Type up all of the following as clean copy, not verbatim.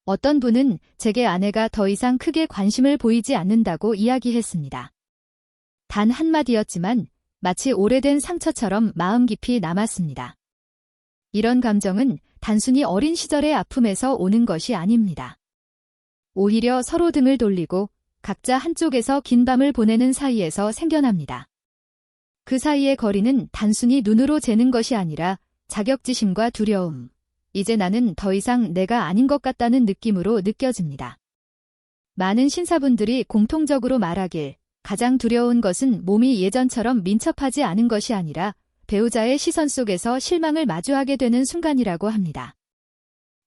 어떤 분은 제게 아내가 더 이상 크게 관심을 보이지 않는다고 이야기했습니다. 단 한마디였지만 마치 오래된 상처처럼 마음 깊이 남았습니다. 이런 감정은 단순히 어린 시절의 아픔에서 오는 것이 아닙니다. 오히려 서로 등을 돌리고 각자 한쪽에서 긴 밤을 보내는 사이에서 생겨납니다. 그 사이의 거리는 단순히 눈으로 재는 것이 아니라 자격지심과 두려움, 이제 나는 더 이상 내가 아닌 것 같다는 느낌으로 느껴집니다. 많은 신사분들이 공통적으로 말하길 가장 두려운 것은 몸이 예전처럼 민첩하지 않은 것이 아니라 배우자의 시선 속에서 실망을 마주하게 되는 순간이라고 합니다.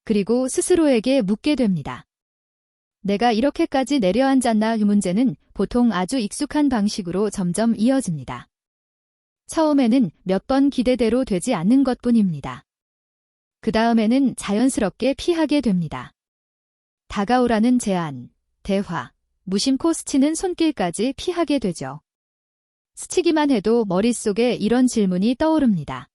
그리고 스스로에게 묻게 됩니다. 내가 이렇게까지 내려앉았나? 이 문제는 보통 아주 익숙한 방식으로 점점 이어집니다. 처음에는 몇 번 기대대로 되지 않는 것뿐입니다. 그 다음에는 자연스럽게 피하게 됩니다. 다가오라는 제안, 대화, 무심코 스치는 손길까지 피하게 되죠. 스치기만 해도 머릿속에 이런 질문이 떠오릅니다.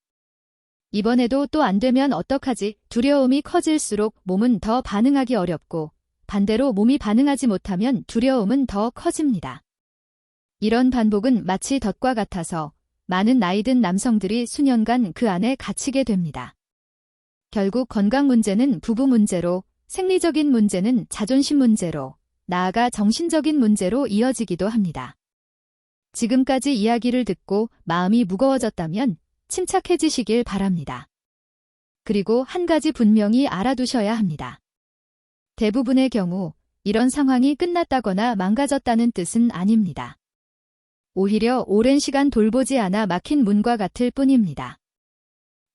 이번에도 또 안 되면 어떡하지? 두려움이 커질수록 몸은 더 반응하기 어렵고 반대로 몸이 반응하지 못하면 두려움은 더 커집니다. 이런 반복은 마치 덫과 같아서 많은 나이 든 남성들이 수년간 그 안에 갇히게 됩니다. 결국 건강 문제는 부부 문제로, 생리적인 문제는 자존심 문제로, 나아가 정신적인 문제로 이어지기도 합니다. 지금까지 이야기를 듣고 마음이 무거워졌다면 침착해지시길 바랍니다. 그리고 한 가지 분명히 알아두셔야 합니다. 대부분의 경우 이런 상황이 끝났다거나 망가졌다는 뜻은 아닙니다. 오히려 오랜 시간 돌보지 않아 막힌 문과 같을 뿐입니다.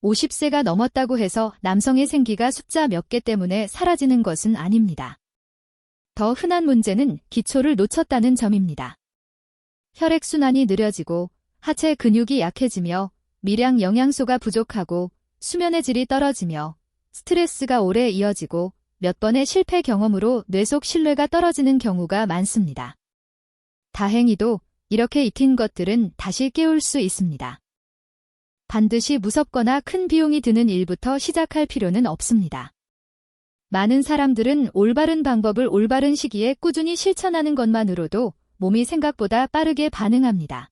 50세가 넘었다고 해서 남성의 생기가 숫자 몇 개 때문에 사라지는 것은 아닙니다. 더 흔한 문제는 기초를 놓쳤다는 점입니다. 혈액순환이 느려지고 하체 근육이 약해지며 미량 영양소가 부족하고 수면의 질이 떨어지며 스트레스가 오래 이어지고 몇 번의 실패 경험으로 뇌 속 신뢰가 떨어지는 경우가 많습니다. 다행히도 이렇게 익힌 것들은 다시 깨울 수 있습니다. 반드시 무섭거나 큰 비용이 드는 일부터 시작할 필요는 없습니다. 많은 사람들은 올바른 방법을 올바른 시기에 꾸준히 실천하는 것만으로도 몸이 생각보다 빠르게 반응합니다.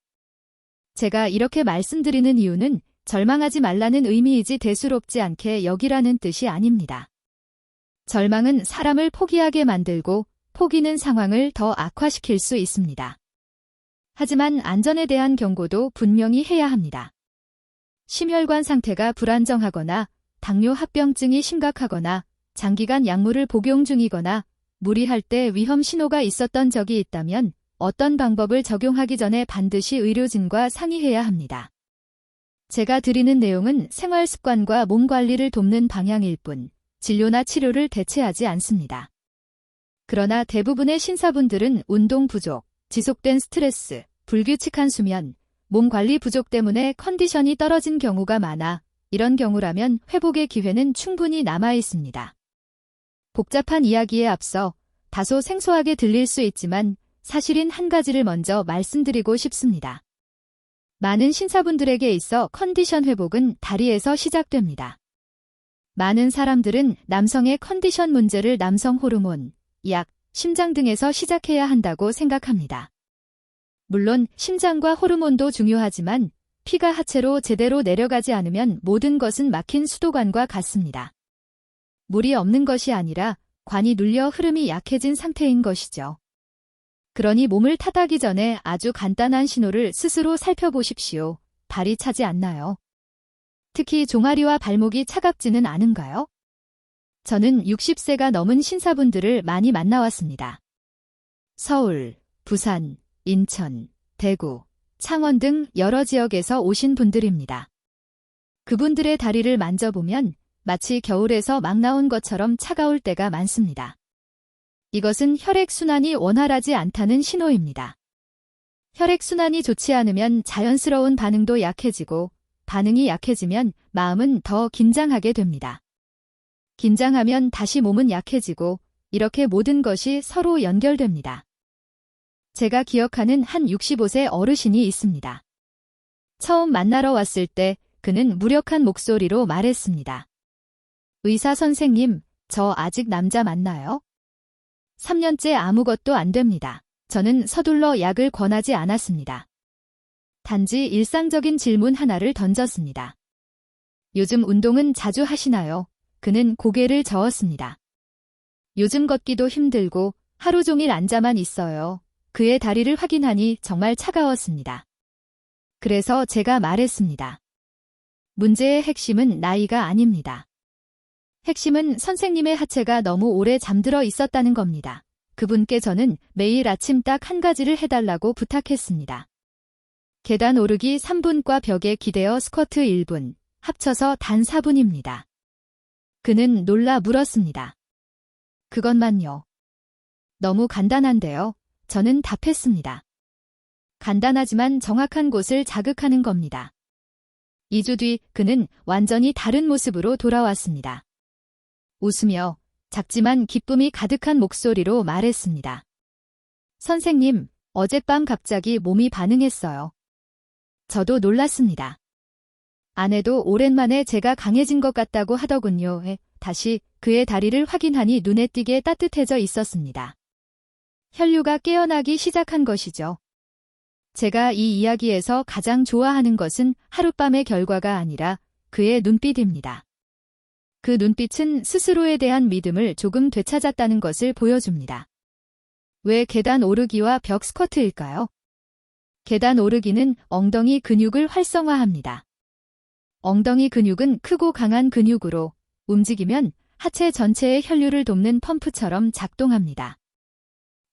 제가 이렇게 말씀드리는 이유는 절망하지 말라는 의미이지 대수롭지 않게 여기라는 뜻이 아닙니다. 절망은 사람을 포기하게 만들고 포기는 상황을 더 악화시킬 수 있습니다. 하지만 안전에 대한 경고도 분명히 해야 합니다. 심혈관 상태가 불안정하거나 당뇨 합병증이 심각하거나 장기간 약물을 복용 중이거나 무리할 때 위험 신호가 있었던 적이 있다면 어떤 방법을 적용하기 전에 반드시 의료진과 상의해야 합니다. 제가 드리는 내용은 생활 습관과 몸 관리를 돕는 방향일 뿐 진료나 치료를 대체하지 않습니다. 그러나 대부분의 신사분들은 운동 부족, 지속된 스트레스, 불규칙한 수면, 몸 관리 부족 때문에 컨디션이 떨어진 경우가 많아 이런 경우라면 회복의 기회는 충분히 남아 있습니다. 복잡한 이야기에 앞서 다소 생소하게 들릴 수 있지만 사실인 한 가지를 먼저 말씀드리고 싶습니다. 많은 신사분들에게 있어 컨디션 회복은 다리에서 시작됩니다. 많은 사람들은 남성의 컨디션 문제를 남성 호르몬, 약, 심장 등에서 시작해야 한다고 생각합니다. 물론 심장과 호르몬도 중요하지만 피가 하체로 제대로 내려가지 않으면 모든 것은 막힌 수도관과 같습니다. 물이 없는 것이 아니라 관이 눌려 흐름이 약해진 상태인 것이죠. 그러니 몸을 탓하기 전에 아주 간단한 신호를 스스로 살펴보십시오. 발이 차지 않나요? 특히 종아리와 발목이 차갑지는 않은가요? 저는 60세가 넘은 신사분들을 많이 만나왔습니다. 서울, 부산, 인천, 대구, 창원 등 여러 지역에서 오신 분들입니다. 그분들의 다리를 만져보면 마치 겨울에서 막 나온 것처럼 차가울 때가 많습니다. 이것은 혈액순환이 원활하지 않다는 신호입니다. 혈액순환이 좋지 않으면 자연스러운 반응도 약해지고 반응이 약해지면 마음은 더 긴장하게 됩니다. 긴장하면 다시 몸은 약해지고 이렇게 모든 것이 서로 연결됩니다. 제가 기억하는 한 65세 어르신이 있습니다. 처음 만나러 왔을 때 그는 무력한 목소리로 말했습니다. 의사 선생님, 저 아직 남자 맞나요? 3년째 아무것도 안 됩니다. 저는 서둘러 약을 권하지 않았습니다. 단지 일상적인 질문 하나를 던졌습니다. 요즘 운동은 자주 하시나요? 그는 고개를 저었습니다. 요즘 걷기도 힘들고 하루 종일 앉아만 있어요. 그의 다리를 확인하니 정말 차가웠습니다. 그래서 제가 말했습니다. 문제의 핵심은 나이가 아닙니다. 핵심은 선생님의 하체가 너무 오래 잠들어 있었다는 겁니다. 그분께 저는 매일 아침 딱 한 가지를 해달라고 부탁했습니다. 계단 오르기 3분과 벽에 기대어 스쿼트 1분, 합쳐서 단 4분입니다. 그는 놀라 물었습니다. 그것만요. 너무 간단한데요. 저는 답했습니다. 간단하지만 정확한 곳을 자극하는 겁니다. 2주 뒤 그는 완전히 다른 모습으로 돌아왔습니다. 웃으며 작지만 기쁨이 가득한 목소리로 말했습니다. 선생님, 어젯밤 갑자기 몸이 반응했어요. 저도 놀랐습니다. 아내도 오랜만에 제가 강해진 것 같다고 하더군요. 다시 그의 다리를 확인하니 눈에 띄게 따뜻해져 있었습니다. 혈류가 깨어나기 시작한 것이죠. 제가 이 이야기에서 가장 좋아하는 것은 하룻밤의 결과가 아니라 그의 눈빛입니다. 그 눈빛은 스스로에 대한 믿음을 조금 되찾았다는 것을 보여줍니다. 왜 계단 오르기와 벽 스쿼트일까요? 계단 오르기는 엉덩이 근육을 활성화합니다. 엉덩이 근육은 크고 강한 근육으로 움직이면 하체 전체의 혈류를 돕는 펌프처럼 작동합니다.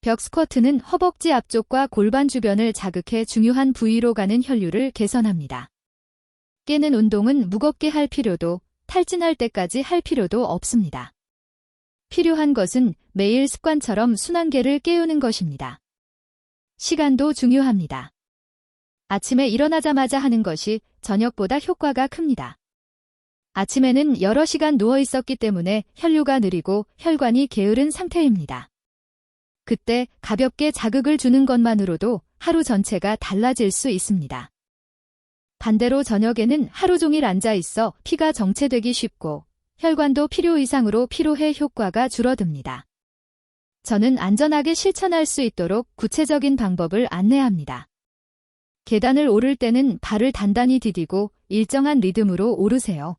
벽 스쿼트는 허벅지 앞쪽과 골반 주변을 자극해 중요한 부위로 가는 혈류를 개선합니다. 깨는 운동은 무겁게 할 필요도 탈진할 때까지 할 필요도 없습니다. 필요한 것은 매일 습관처럼 순환계를 깨우는 것입니다. 시간도 중요합니다. 아침에 일어나자마자 하는 것이 저녁보다 효과가 큽니다. 아침에는 여러 시간 누워 있었기 때문에 혈류가 느리고 혈관이 게으른 상태입니다. 그때 가볍게 자극을 주는 것만으로도 하루 전체가 달라질 수 있습니다. 반대로 저녁에는 하루 종일 앉아 있어 피가 정체되기 쉽고 혈관도 필요 이상으로 피로해 효과가 줄어듭니다. 저는 안전하게 실천할 수 있도록 구체적인 방법을 안내합니다. 계단을 오를 때는 발을 단단히 디디고 일정한 리듬으로 오르세요.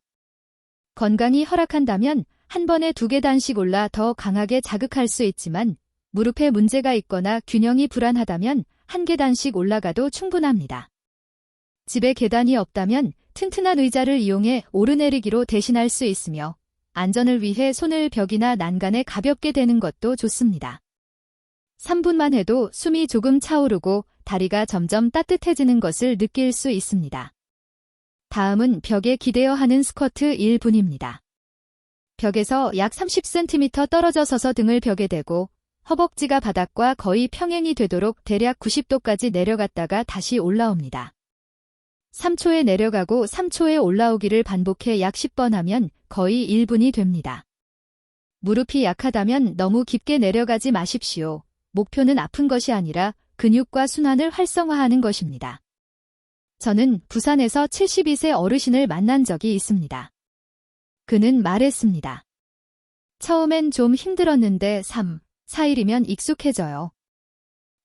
건강이 허락한다면 한 번에 2계단씩 올라 더 강하게 자극할 수 있지만 무릎에 문제가 있거나 균형이 불안하다면 1계단씩 올라가도 충분합니다. 집에 계단이 없다면 튼튼한 의자를 이용해 오르내리기로 대신할 수 있으며 안전을 위해 손을 벽이나 난간에 가볍게 대는 것도 좋습니다. 3분만 해도 숨이 조금 차오르고 다리가 점점 따뜻해지는 것을 느낄 수 있습니다. 다음은 벽에 기대어 하는 스쿼트 1분입니다. 벽에서 약 30cm 떨어져 서서 등을 벽에 대고 허벅지가 바닥과 거의 평행이 되도록 대략 90도까지 내려갔다가 다시 올라옵니다. 3초에 내려가고 3초에 올라오기를 반복해 약 10번 하면 거의 1분이 됩니다. 무릎이 약하다면 너무 깊게 내려가지 마십시오. 목표는 아픈 것이 아니라 근육과 순환을 활성화하는 것입니다. 저는 부산에서 72세 어르신을 만난 적이 있습니다. 그는 말했습니다. 처음엔 좀 힘들었는데 3, 4일이면 익숙해져요.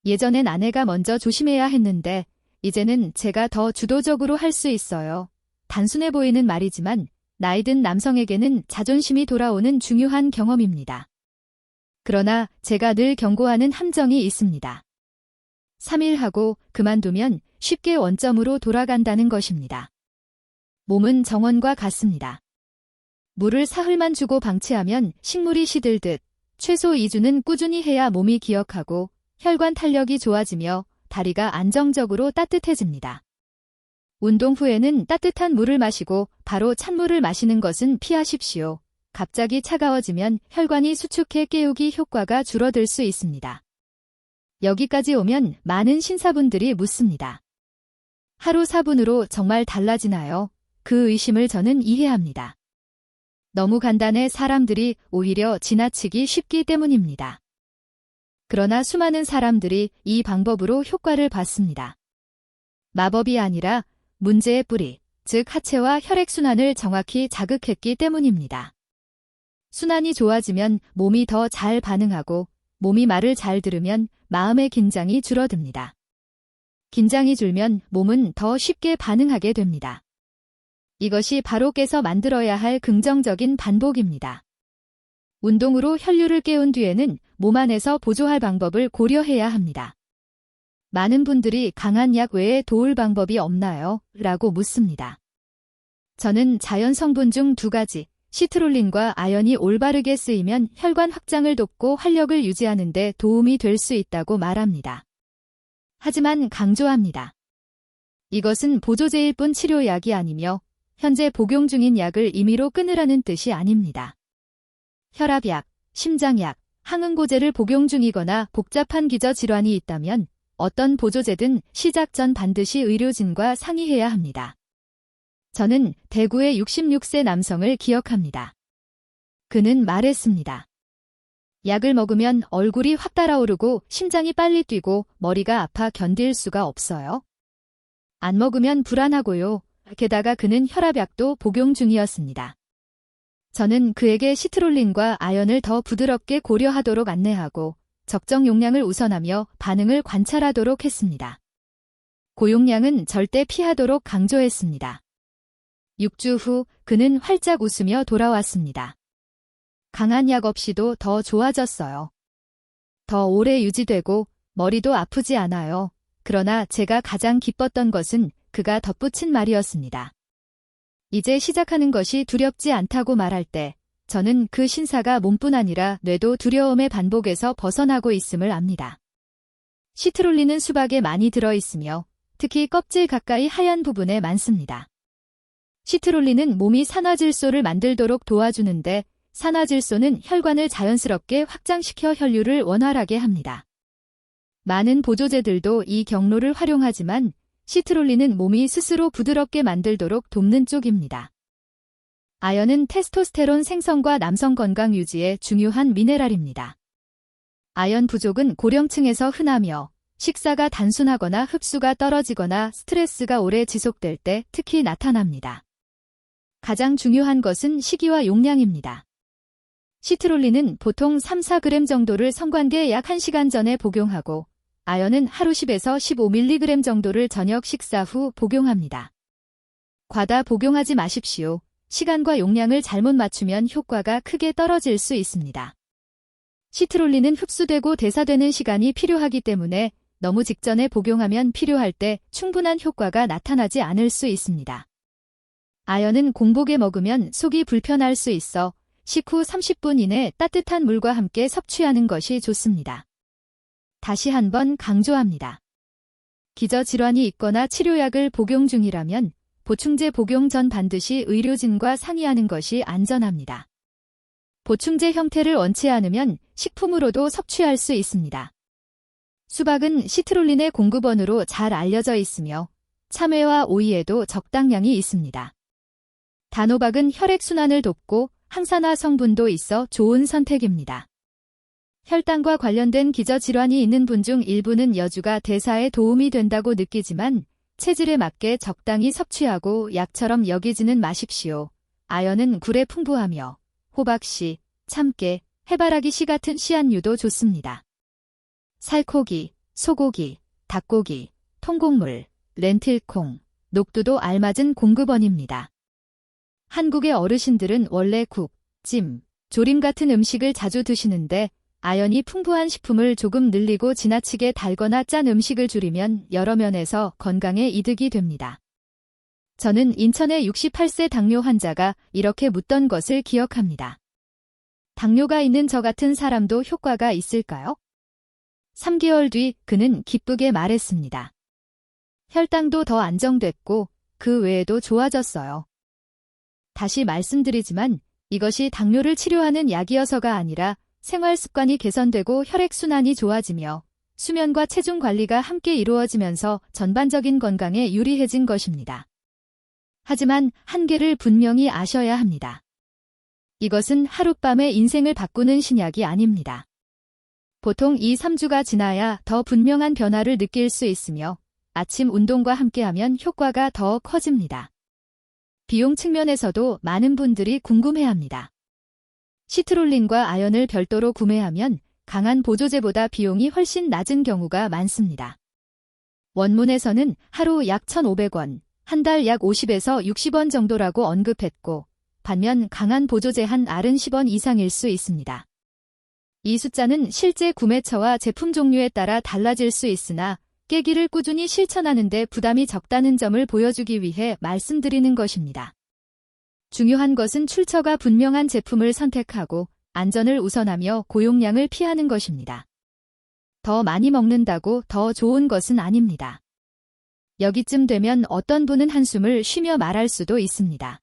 예전엔 아내가 먼저 조심해야 했는데 이제는 제가 더 주도적으로 할 수 있어요. 단순해 보이는 말이지만 나이든 남성에게는 자존심이 돌아오는 중요한 경험입니다. 그러나 제가 늘 경고하는 함정이 있습니다. 3일 하고 그만두면 쉽게 원점으로 돌아간다는 것입니다. 몸은 정원과 같습니다. 물을 사흘만 주고 방치하면 식물이 시들듯 최소 2주는 꾸준히 해야 몸이 기억하고 혈관 탄력이 좋아지며 다리가 안정적으로 따뜻해집니다. 운동 후에는 따뜻한 물을 마시고 바로 찬물을 마시는 것은 피하십시오. 갑자기 차가워지면 혈관이 수축해 깨우기 효과가 줄어들 수 있습니다. 여기까지 오면 많은 신사분들이 묻습니다. 하루 4분으로 정말 달라지나요? 그 의심을 저는 이해합니다. 너무 간단해 사람들이 오히려 지나치기 쉽기 때문입니다. 그러나 수많은 사람들이 이 방법으로 효과를 봤습니다. 마법이 아니라 문제의 뿌리, 즉 하체와 혈액순환을 정확히 자극했기 때문입니다. 순환이 좋아지면 몸이 더 잘 반응하고 몸이 말을 잘 들으면 마음의 긴장이 줄어듭니다. 긴장이 줄면 몸은 더 쉽게 반응하게 됩니다. 이것이 바로 깨서 만들어야 할 긍정적인 반복입니다. 운동으로 혈류를 깨운 뒤에는 몸 안에서 보조할 방법을 고려해야 합니다. 많은 분들이 강한 약 외에 도울 방법이 없나요? 라고 묻습니다. 저는 자연 성분 중 2가지, 시트롤린과 아연이 올바르게 쓰이면 혈관 확장을 돕고 활력을 유지하는 데 도움이 될 수 있다고 말합니다. 하지만 강조합니다. 이것은 보조제일 뿐 치료약이 아니며 현재 복용 중인 약을 임의로 끊으라는 뜻이 아닙니다. 혈압약, 심장약, 항응고제를 복용 중이거나 복잡한 기저질환이 있다면 어떤 보조제든 시작 전 반드시 의료진과 상의해야 합니다. 저는 대구의 66세 남성을 기억합니다. 그는 말했습니다. 약을 먹으면 얼굴이 확 달아오르고 심장이 빨리 뛰고 머리가 아파 견딜 수가 없어요. 안 먹으면 불안하고요. 게다가 그는 혈압약도 복용 중이었습니다. 저는 그에게 시트롤린과 아연을 더 부드럽게 고려하도록 안내하고 적정 용량을 우선하며 반응을 관찰하도록 했습니다. 고용량은 절대 피하도록 강조했습니다. 6주 후 그는 활짝 웃으며 돌아왔습니다. 강한 약 없이도 더 좋아졌어요. 더 오래 유지되고 머리도 아프지 않아요. 그러나 제가 가장 기뻤던 것은 그가 덧붙인 말이었습니다. 이제 시작하는 것이 두렵지 않다고 말할 때 저는 그 신사가 몸뿐 아니라 뇌도 두려움의 반복에서 벗어나고 있음을 압니다. 시트롤린은 수박에 많이 들어있으며 특히 껍질 가까이 하얀 부분에 많습니다. 시트롤린은 몸이 산화질소를 만들도록 도와주는데 산화질소는 혈관을 자연스럽게 확장시켜 혈류를 원활하게 합니다. 많은 보조제들도 이 경로를 활용하지만 시트롤린은 몸이 스스로 부드럽게 만들도록 돕는 쪽입니다. 아연은 테스토스테론 생성과 남성 건강 유지에 중요한 미네랄입니다. 아연 부족은 고령층에서 흔하며 식사가 단순하거나 흡수가 떨어지거나 스트레스가 오래 지속될 때 특히 나타납니다. 가장 중요한 것은 시기와 용량입니다. 시트롤린은 보통 3-4g 정도를 성관계 약 1시간 전에 복용하고 아연은 하루 10에서 15mg 정도를 저녁 식사 후 복용합니다. 과다 복용하지 마십시오. 시간과 용량을 잘못 맞추면 효과가 크게 떨어질 수 있습니다. 시트롤린은 흡수되고 대사되는 시간이 필요하기 때문에 너무 직전에 복용하면 필요할 때 충분한 효과가 나타나지 않을 수 있습니다. 아연은 공복에 먹으면 속이 불편할 수 있어 식후 30분 이내 따뜻한 물과 함께 섭취하는 것이 좋습니다. 다시 한번 강조합니다. 기저질환이 있거나 치료약을 복용 중이라면 보충제 복용 전 반드시 의료진과 상의하는 것이 안전합니다. 보충제 형태를 원치 않으면 식품으로도 섭취할 수 있습니다. 수박은 시트롤린의 공급원으로 잘 알려져 있으며 참외와 오이에도 적당량이 있습니다. 단호박은 혈액순환을 돕고 항산화 성분도 있어 좋은 선택입니다. 혈당과 관련된 기저질환이 있는 분 중 일부는 여주가 대사에 도움이 된다고 느끼지만 체질에 맞게 적당히 섭취하고 약처럼 여기지는 마십시오. 아연은 굴에 풍부하며 호박씨, 참깨, 해바라기씨 같은 씨앗류도 좋습니다. 살코기, 소고기, 닭고기, 통곡물, 렌틸콩, 녹두도 알맞은 공급원입니다. 한국의 어르신들은 원래 국, 찜, 조림 같은 음식을 자주 드시는데 아연이 풍부한 식품을 조금 늘리고 지나치게 달거나 짠 음식을 줄이면 여러 면에서 건강에 이득이 됩니다. 저는 인천의 68세 당뇨 환자가 이렇게 묻던 것을 기억합니다. 당뇨가 있는 저 같은 사람도 효과가 있을까요? 3개월 뒤 그는 기쁘게 말했습니다. 혈당도 더 안정됐고 그 외에도 좋아졌어요. 다시 말씀드리지만 이것이 당뇨를 치료하는 약이어서가 아니라 생활 습관이 개선되고 혈액순환이 좋아지며 수면과 체중 관리가 함께 이루어지면서 전반적인 건강에 유리해진 것입니다. 하지만 한계를 분명히 아셔야 합니다. 이것은 하룻밤에 인생을 바꾸는 신약이 아닙니다. 보통 2-3주가 지나야 더 분명한 변화를 느낄 수 있으며 아침 운동과 함께하면 효과가 더 커집니다. 비용 측면에서도 많은 분들이 궁금해합니다. 시트롤린과 아연을 별도로 구매하면 강한 보조제보다 비용이 훨씬 낮은 경우가 많습니다. 원문에서는 하루 약 1,500원, 한 달 약 50에서 60원 정도라고 언급했고, 반면 강한 보조제 한 알은 10원 이상일 수 있습니다. 이 숫자는 실제 구매처와 제품 종류에 따라 달라질 수 있으나 깨기를 꾸준히 실천하는 데 부담이 적다는 점을 보여주기 위해 말씀드리는 것입니다. 중요한 것은 출처가 분명한 제품을 선택하고 안전을 우선하며 고용량을 피하는 것입니다. 더 많이 먹는다고 더 좋은 것은 아닙니다. 여기쯤 되면 어떤 분은 한숨을 쉬며 말할 수도 있습니다.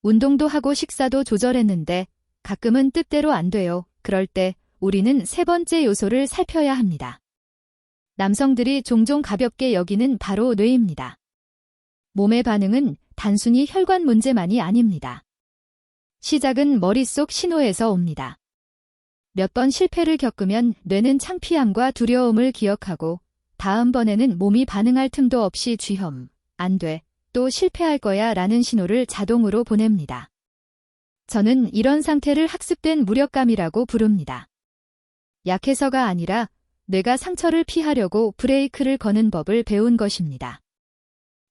운동도 하고 식사도 조절했는데 가끔은 뜻대로 안 돼요. 그럴 때 우리는 세 번째 요소를 살펴야 합니다. 남성들이 종종 가볍게 여기는 바로 뇌입니다. 몸의 반응은 단순히 혈관 문제만이 아닙니다. 시작은 머릿속 신호에서 옵니다. 몇 번 실패를 겪으면 뇌는 창피함과 두려움을 기억하고 다음번에는 몸이 반응할 틈도 없이 쥐험, 안 돼, 또 실패할 거야 라는 신호를 자동으로 보냅니다. 저는 이런 상태를 학습된 무력감이라고 부릅니다. 약해서가 아니라 뇌가 상처를 피하려고 브레이크를 거는 법을 배운 것입니다.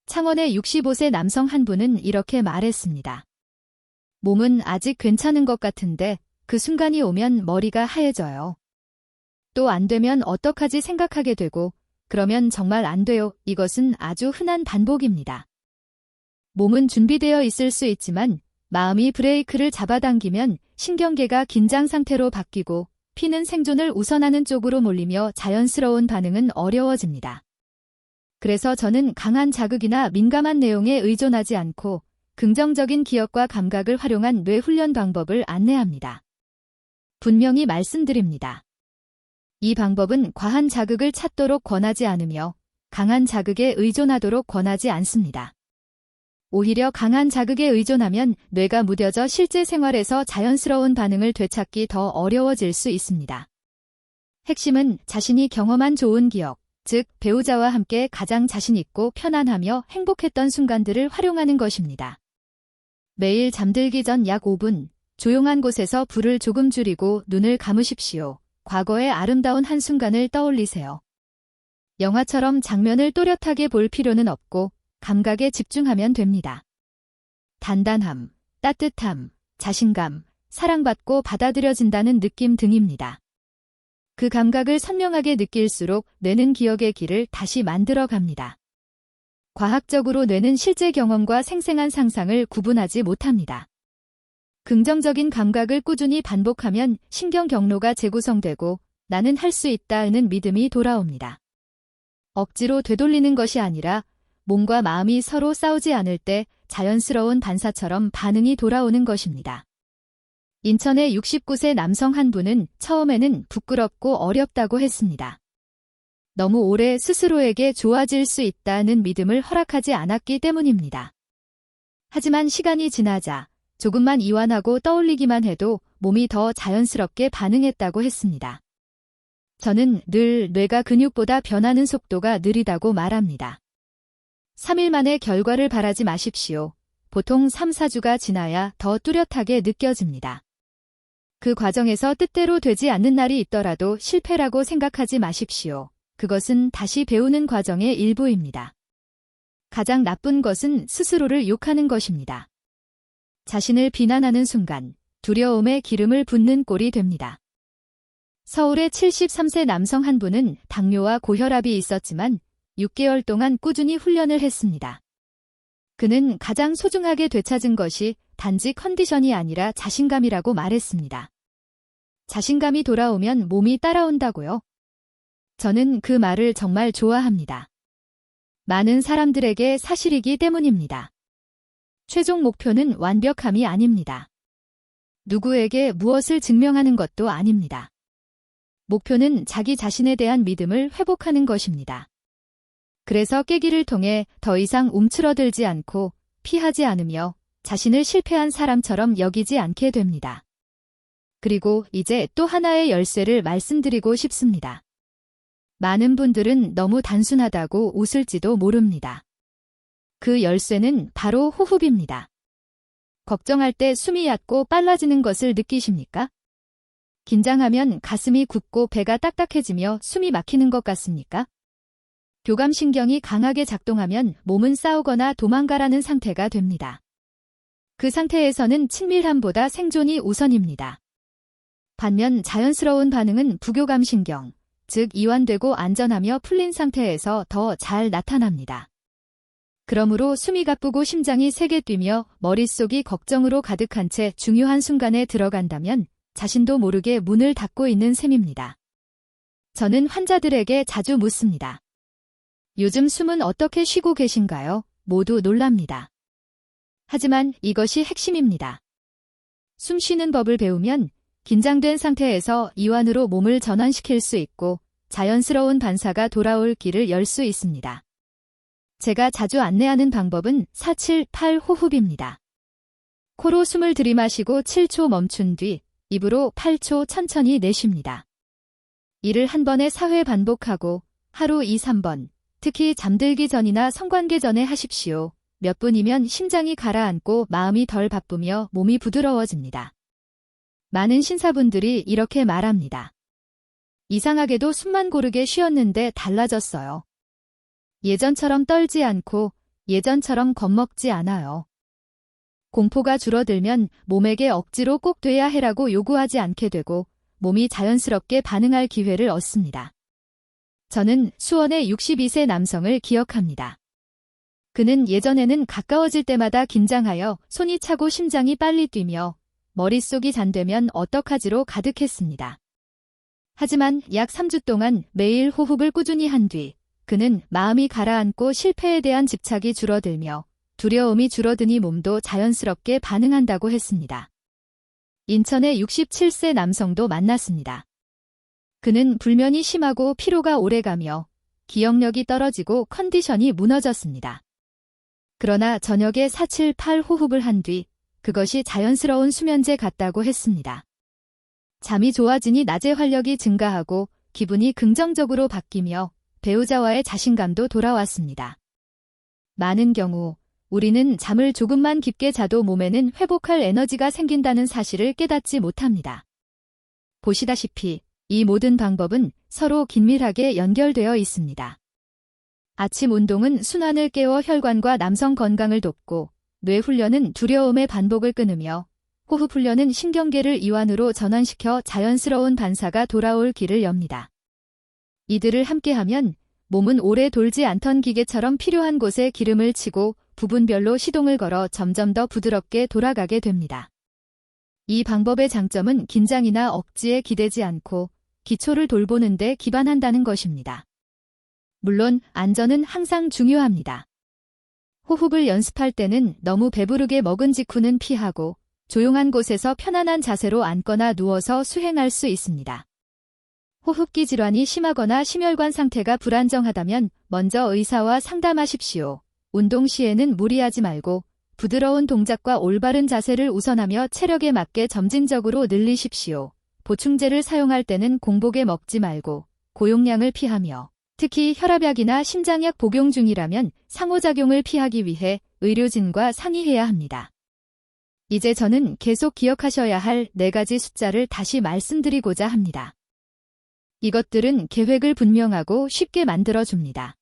창원의 65세 남성 한 분은 이렇게 말했습니다. 몸은 아직 괜찮은 것 같은데 그 순간이 오면 머리가 하얘져요. 또 안 되면 어떡하지 생각하게 되고 그러면 정말 안 돼요. 이것은 아주 흔한 반복입니다. 몸은 준비되어 있을 수 있지만 마음이 브레이크를 잡아당기면 신경계가 긴장 상태로 바뀌고 피는 생존을 우선하는 쪽으로 몰리며 자연스러운 반응은 어려워집니다. 그래서 저는 강한 자극이나 민감한 내용에 의존하지 않고 긍정적인 기억과 감각을 활용한 뇌 훈련 방법을 안내합니다. 분명히 말씀드립니다. 이 방법은 과한 자극을 찾도록 권하지 않으며 강한 자극에 의존하도록 권하지 않습니다. 오히려 강한 자극에 의존하면 뇌가 무뎌져 실제 생활에서 자연스러운 반응을 되찾기 더 어려워질 수 있습니다. 핵심은 자신이 경험한 좋은 기억, 즉 배우자와 함께 가장 자신 있고 편안하며 행복했던 순간들을 활용하는 것입니다. 매일 잠들기 전 약 5분, 조용한 곳에서 불을 조금 줄이고 눈을 감으십시오. 과거의 아름다운 한순간을 떠올리세요. 영화처럼 장면을 또렷하게 볼 필요는 없고 감각에 집중하면 됩니다. 단단함, 따뜻함, 자신감, 사랑받고 받아들여진다는 느낌 등입니다. 그 감각을 선명하게 느낄수록 뇌는 기억의 길을 다시 만들어 갑니다. 과학적으로 뇌는 실제 경험과 생생한 상상을 구분하지 못합니다. 긍정적인 감각을 꾸준히 반복하면 신경 경로가 재구성되고 나는 할 수 있다는 믿음이 돌아옵니다. 억지로 되돌리는 것이 아니라 몸과 마음이 서로 싸우지 않을 때 자연스러운 반사처럼 반응이 돌아오는 것입니다. 인천의 69세 남성 한 분은 처음에는 부끄럽고 어렵다고 했습니다. 너무 오래 스스로에게 좋아질 수 있다는 믿음을 허락하지 않았기 때문입니다. 하지만 시간이 지나자 조금만 이완하고 떠올리기만 해도 몸이 더 자연스럽게 반응했다고 했습니다. 저는 늘 뇌가 근육보다 변하는 속도가 느리다고 말합니다. 3일 만에 결과를 바라지 마십시오. 보통 3, 4주가 지나야 더 뚜렷하게 느껴집니다. 그 과정에서 뜻대로 되지 않는 날이 있더라도 실패라고 생각하지 마십시오. 그것은 다시 배우는 과정의 일부입니다. 가장 나쁜 것은 스스로를 욕하는 것입니다. 자신을 비난하는 순간 두려움에 기름을 붓는 꼴이 됩니다. 서울의 73세 남성 한 분은 당뇨와 고혈압이 있었지만 6개월 동안 꾸준히 훈련을 했습니다. 그는 가장 소중하게 되찾은 것이 단지 컨디션이 아니라 자신감이라고 말했습니다. 자신감이 돌아오면 몸이 따라온다고요? 저는 그 말을 정말 좋아합니다. 많은 사람들에게 사실이기 때문입니다. 최종 목표는 완벽함이 아닙니다. 누구에게 무엇을 증명하는 것도 아닙니다. 목표는 자기 자신에 대한 믿음을 회복하는 것입니다. 그래서 깨기를 통해 더 이상 움츠러들지 않고 피하지 않으며 자신을 실패한 사람처럼 여기지 않게 됩니다. 그리고 이제 또 하나의 열쇠를 말씀드리고 싶습니다. 많은 분들은 너무 단순하다고 웃을지도 모릅니다. 그 열쇠는 바로 호흡입니다. 걱정할 때 숨이 얕고 빨라지는 것을 느끼십니까? 긴장하면 가슴이 굳고 배가 딱딱해지며 숨이 막히는 것 같습니까? 교감신경이 강하게 작동하면 몸은 싸우거나 도망가라는 상태가 됩니다. 그 상태에서는 친밀함보다 생존이 우선입니다. 반면 자연스러운 반응은 부교감신경, 즉 이완되고 안전하며 풀린 상태에서 더 잘 나타납니다. 그러므로 숨이 가쁘고 심장이 세게 뛰며 머릿속이 걱정으로 가득한 채 중요한 순간에 들어간다면 자신도 모르게 문을 닫고 있는 셈입니다. 저는 환자들에게 자주 묻습니다. 요즘 숨은 어떻게 쉬고 계신가요? 모두 놀랍니다. 하지만 이것이 핵심입니다. 숨 쉬는 법을 배우면 긴장된 상태에서 이완으로 몸을 전환시킬 수 있고 자연스러운 반사가 돌아올 길을 열 수 있습니다. 제가 자주 안내하는 방법은 4-7-8 호흡입니다. 코로 숨을 들이마시고 7초 멈춘 뒤 입으로 8초 천천히 내쉽니다. 이를 한 번에 4회 반복하고 하루 2-3번, 특히 잠들기 전이나 성관계 전에 하십시오. 몇 분이면 심장이 가라앉고 마음이 덜 바쁘며 몸이 부드러워집니다. 많은 신사분들이 이렇게 말합니다. 이상하게도 숨만 고르게 쉬었는데 달라졌어요. 예전처럼 떨지 않고 예전처럼 겁먹지 않아요. 공포가 줄어들면 몸에게 억지로 꼭 돼야 해라고 요구하지 않게 되고 몸이 자연스럽게 반응할 기회를 얻습니다. 저는 수원의 62세 남성을 기억합니다. 그는 예전에는 가까워질 때마다 긴장하여 손이 차고 심장이 빨리 뛰며 머릿속이 잔되면 어떡하지로 가득했습니다. 하지만 약 3주 동안 매일 호흡을 꾸준히 한 뒤 그는 마음이 가라앉고 실패에 대한 집착이 줄어들며 두려움이 줄어드니 몸도 자연스럽게 반응한다고 했습니다. 인천의 67세 남성도 만났습니다. 그는 불면이 심하고 피로가 오래가며 기억력이 떨어지고 컨디션이 무너졌습니다. 그러나 저녁에 4-7-8 호흡을 한 뒤 그것이 자연스러운 수면제 같다고 했습니다. 잠이 좋아지니 낮에 활력이 증가하고 기분이 긍정적으로 바뀌며 배우자와의 자신감도 돌아왔습니다. 많은 경우 우리는 잠을 조금만 깊게 자도 몸에는 회복할 에너지가 생긴다는 사실을 깨닫지 못합니다. 보시다시피 이 모든 방법은 서로 긴밀하게 연결되어 있습니다. 아침 운동은 순환을 깨워 혈관과 남성 건강을 돕고 뇌 훈련은 두려움의 반복을 끊으며 호흡 훈련은 신경계를 이완으로 전환시켜 자연스러운 반사가 돌아올 길을 엽니다. 이들을 함께하면 몸은 오래 돌지 않던 기계처럼 필요한 곳에 기름을 치고 부분별로 시동을 걸어 점점 더 부드럽게 돌아가게 됩니다. 이 방법의 장점은 긴장이나 억지에 기대지 않고 기초를 돌보는 데 기반한다는 것입니다. 물론 안전은 항상 중요합니다. 호흡을 연습할 때는 너무 배부르게 먹은 직후는 피하고 조용한 곳에서 편안한 자세로 앉거나 누워서 수행할 수 있습니다. 호흡기 질환이 심하거나 심혈관 상태가 불안정하다면 먼저 의사와 상담하십시오. 운동 시에는 무리하지 말고 부드러운 동작과 올바른 자세를 우선하며 체력에 맞게 점진적으로 늘리십시오. 보충제를 사용할 때는 공복에 먹지 말고 고용량을 피하며 특히 혈압약이나 심장약 복용 중이라면 상호작용을 피하기 위해 의료진과 상의해야 합니다. 이제 저는 계속 기억하셔야 할 4가지 숫자를 다시 말씀드리고자 합니다. 이것들은 계획을 분명하고 쉽게 만들어줍니다.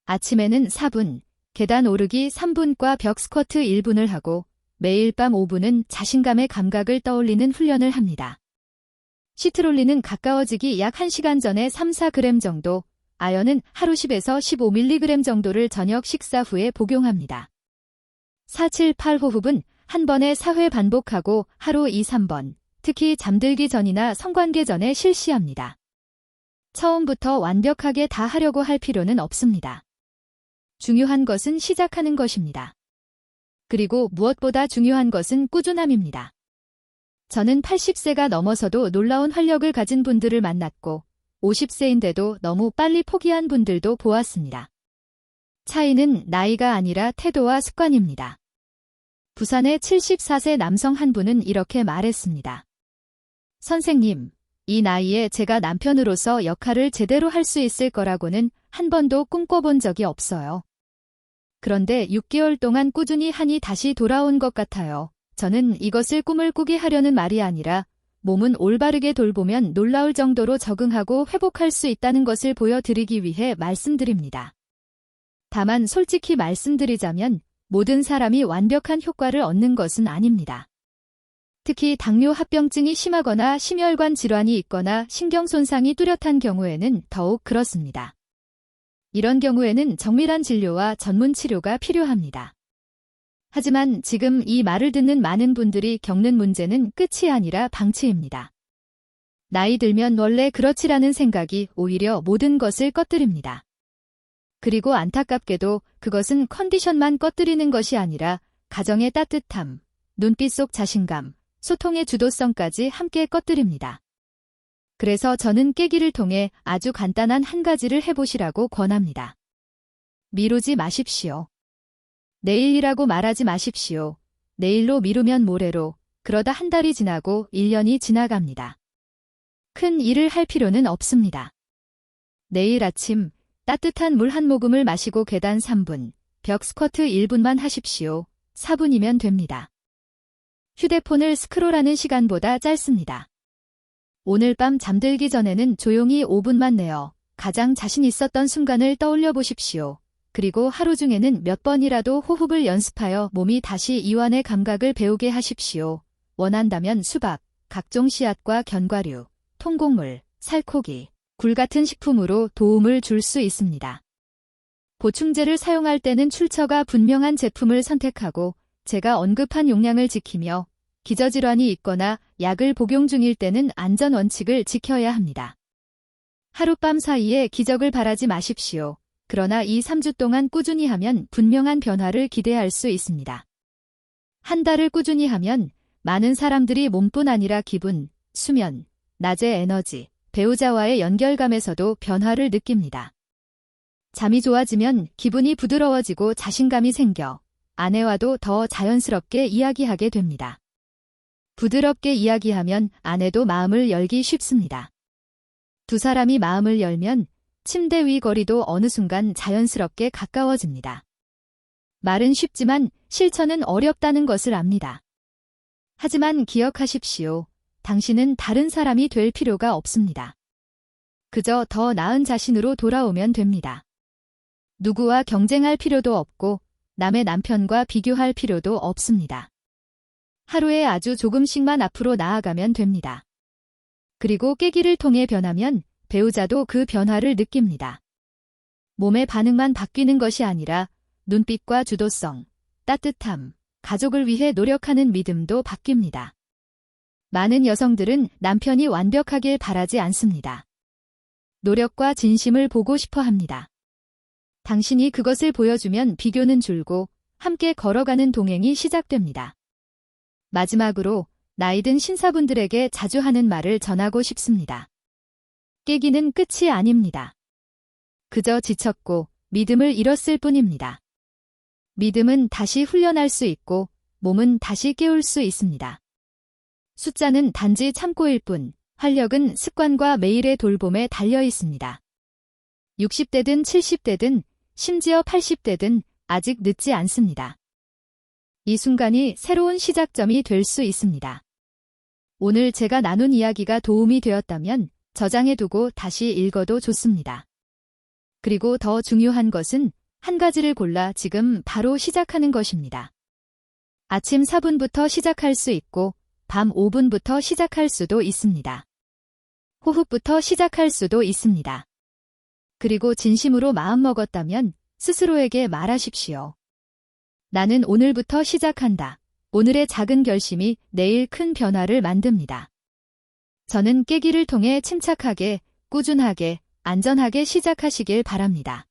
아침에는 4분, 계단 오르기 3분과 벽 스쿼트 1분을 하고 매일 밤 5분은 자신감의 감각을 떠올리는 훈련을 합니다. 시트롤린은 가까워지기 약 1시간 전에 3-4g 정도, 아연은 하루 10에서 15mg 정도를 저녁 식사 후에 복용합니다. 4-7-8 호흡은 한 번에 4회 반복하고 하루 2-3번, 특히 잠들기 전이나 성관계 전에 실시합니다. 처음부터 완벽하게 다 하려고 할 필요는 없습니다. 중요한 것은 시작하는 것입니다. 그리고 무엇보다 중요한 것은 꾸준함입니다. 저는 80세가 넘어서도 놀라운 활력을 가진 분들을 만났고 50세인데도 너무 빨리 포기한 분들도 보았습니다. 차이는 나이가 아니라 태도와 습관입니다. 부산의 74세 남성 한 분은 이렇게 말했습니다. 선생님, 이 나이에 제가 남편으로서 역할을 제대로 할 수 있을 거라고는 한 번도 꿈꿔본 적이 없어요. 그런데 6개월 동안 꾸준히 하니 다시 돌아온 것 같아요. 저는 이것을 꿈을 꾸게 하려는 말이 아니라 몸은 올바르게 돌보면 놀라울 정도로 적응하고 회복할 수 있다는 것을 보여드리기 위해 말씀드립니다. 다만 솔직히 말씀드리자면 모든 사람이 완벽한 효과를 얻는 것은 아닙니다. 특히 당뇨 합병증이 심하거나 심혈관 질환이 있거나 신경손상이 뚜렷한 경우에는 더욱 그렇습니다. 이런 경우에는 정밀한 진료와 전문 치료가 필요합니다. 하지만 지금 이 말을 듣는 많은 분들이 겪는 문제는 끝이 아니라 방치입니다. 나이 들면 원래 그렇지라는 생각이 오히려 모든 것을 꺼뜨립니다. 그리고 안타깝게도 그것은 컨디션만 꺼뜨리는 것이 아니라 가정의 따뜻함, 눈빛 속 자신감, 소통의 주도성까지 함께 꺼뜨립니다. 그래서 저는 깨기를 통해 아주 간단한 한 가지를 해보시라고 권합니다. 미루지 마십시오. 내일이라고 말하지 마십시오. 내일로 미루면 모레로, 그러다 한 달이 지나고 1년이 지나갑니다. 큰 일을 할 필요는 없습니다. 내일 아침 따뜻한 물 한 모금을 마시고 계단 3분, 벽 스쿼트 1분만 하십시오. 4분이면 됩니다. 휴대폰을 스크롤하는 시간보다 짧습니다. 오늘 밤 잠들기 전에는 조용히 5분만 내어 가장 자신 있었던 순간을 떠올려 보십시오. 그리고 하루 중에는 몇 번이라도 호흡을 연습하여 몸이 다시 이완의 감각을 배우게 하십시오. 원한다면 수박, 각종 씨앗과 견과류, 통곡물, 살코기, 굴 같은 식품으로 도움을 줄 수 있습니다. 보충제를 사용할 때는 출처가 분명한 제품을 선택하고 제가 언급한 용량을 지키며 기저질환이 있거나 약을 복용 중일 때는 안전 원칙을 지켜야 합니다. 하룻밤 사이에 기적을 바라지 마십시오. 그러나 2-3주 동안 꾸준히 하면 분명한 변화를 기대할 수 있습니다. 한 달을 꾸준히 하면 많은 사람들이 몸뿐 아니라 기분, 수면, 낮의 에너지, 배우자와의 연결감에서도 변화를 느낍니다. 잠이 좋아지면 기분이 부드러워지고 자신감이 생겨 아내와도 더 자연스럽게 이야기하게 됩니다. 부드럽게 이야기하면 아내도 마음을 열기 쉽습니다. 두 사람이 마음을 열면 침대 위 거리도 어느 순간 자연스럽게 가까워집니다. 말은 쉽지만 실천은 어렵다는 것을 압니다. 하지만 기억하십시오. 당신은 다른 사람이 될 필요가 없습니다. 그저 더 나은 자신으로 돌아오면 됩니다. 누구와 경쟁할 필요도 없고 남의 남편과 비교할 필요도 없습니다. 하루에 아주 조금씩만 앞으로 나아가면 됩니다. 그리고 깨기를 통해 변하면 배우자도 그 변화를 느낍니다. 몸의 반응만 바뀌는 것이 아니라 눈빛과 주도성, 따뜻함, 가족을 위해 노력하는 믿음도 바뀝니다. 많은 여성들은 남편이 완벽하길 바라지 않습니다. 노력과 진심을 보고 싶어 합니다. 당신이 그것을 보여주면 비교는 줄고 함께 걸어가는 동행이 시작됩니다. 마지막으로 나이든 신사분들에게 자주 하는 말을 전하고 싶습니다. 깨기는 끝이 아닙니다. 그저 지쳤고 믿음을 잃었을 뿐입니다. 믿음은 다시 훈련할 수 있고 몸은 다시 깨울 수 있습니다. 숫자는 단지 참고일 뿐, 활력은 습관과 매일의 돌봄에 달려 있습니다. 60대든 70대든 심지어 80대든 아직 늦지 않습니다. 이 순간이 새로운 시작점이 될 수 있습니다. 오늘 제가 나눈 이야기가 도움이 되었다면 저장해두고 다시 읽어도 좋습니다. 그리고 더 중요한 것은 한 가지를 골라 지금 바로 시작하는 것입니다. 아침 4분부터 시작할 수 있고 밤 5분부터 시작할 수도 있습니다. 호흡부터 시작할 수도 있습니다. 그리고 진심으로 마음먹었다면 스스로에게 말하십시오. 나는 오늘부터 시작한다. 오늘의 작은 결심이 내일 큰 변화를 만듭니다. 저는 깨기를 통해 침착하게, 꾸준하게, 안전하게 시작하시길 바랍니다.